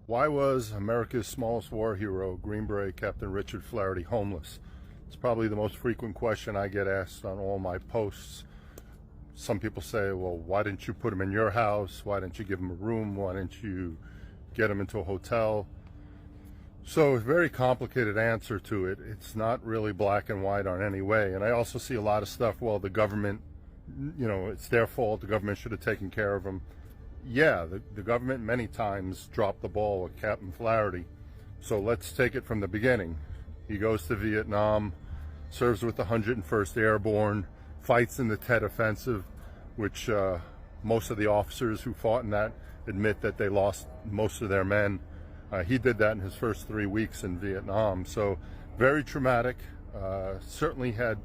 Why was America's smallest war hero, Green Beret Captain Richard Flaherty, homeless? It's probably the most frequent question I get asked on all my posts. Some people say, well, why didn't you put him in your house? Why didn't you give him a room? Why didn't you get him into a hotel? So a very complicated answer to it. It's not really black and white on any way. And I also see a lot of stuff, well, the government, it's their fault. The government should have taken care of him. Yeah, the government many times dropped the ball with Captain Flaherty. So let's take it from the beginning. He goes to Vietnam, serves with the 101st Airborne, fights in the Tet Offensive, which most of the officers who fought in that admit that they lost most of their men. He did that in his first 3 weeks in Vietnam. So very traumatic, certainly had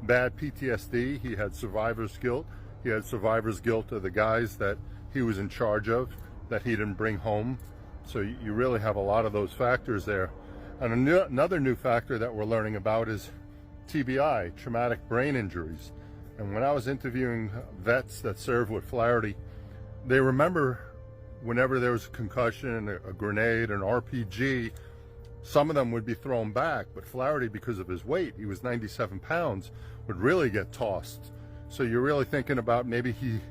bad PTSD. He had survivor's guilt. He had survivor's guilt of the guys that he was in charge of, that he didn't bring home. So you really have a lot of those factors there. And another new factor that we're learning about is TBI, traumatic brain injuries. And when I was interviewing vets that served with Flaherty, they remember whenever there was a concussion, a grenade, an RPG, some of them would be thrown back. But Flaherty, because of his weight, he was 97 pounds, would really get tossed. So you're really thinking about maybe he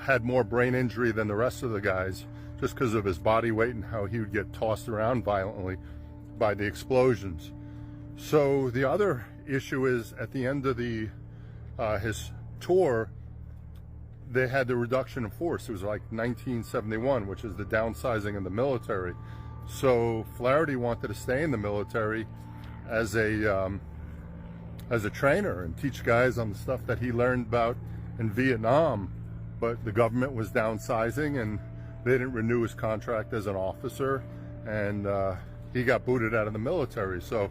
had more brain injury than the rest of the guys just because of his body weight and how he would get tossed around violently by the explosions. So the other issue is at the end of his tour, they had the reduction of force. It was like 1971, which is the downsizing in the military. So Flaherty wanted to stay in the military as a trainer and teach guys on the stuff that he learned about in Vietnam. But the government was downsizing and they didn't renew his contract as an officer, and he got booted out of the military. So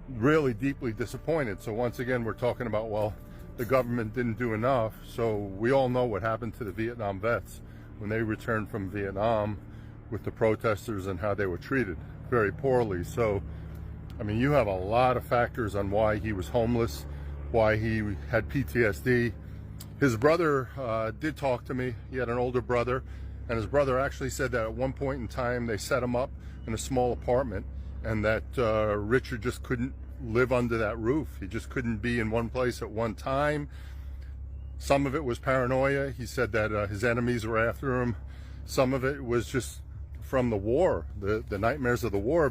really deeply disappointed. So once again, we're talking about, well, the government didn't do enough. So we all know what happened to the Vietnam vets when they returned from Vietnam with the protesters and how they were treated very poorly. So, I mean, you have a lot of factors on why he was homeless, why he had PTSD. His brother did talk to me. He had an older brother, and his brother actually said that at one point in time they set him up in a small apartment, and that Richard just couldn't live under that roof. He just couldn't be in one place at one time. Some of it was paranoia. He said that his enemies were after him. Some of it was just from the war, the nightmares of the war.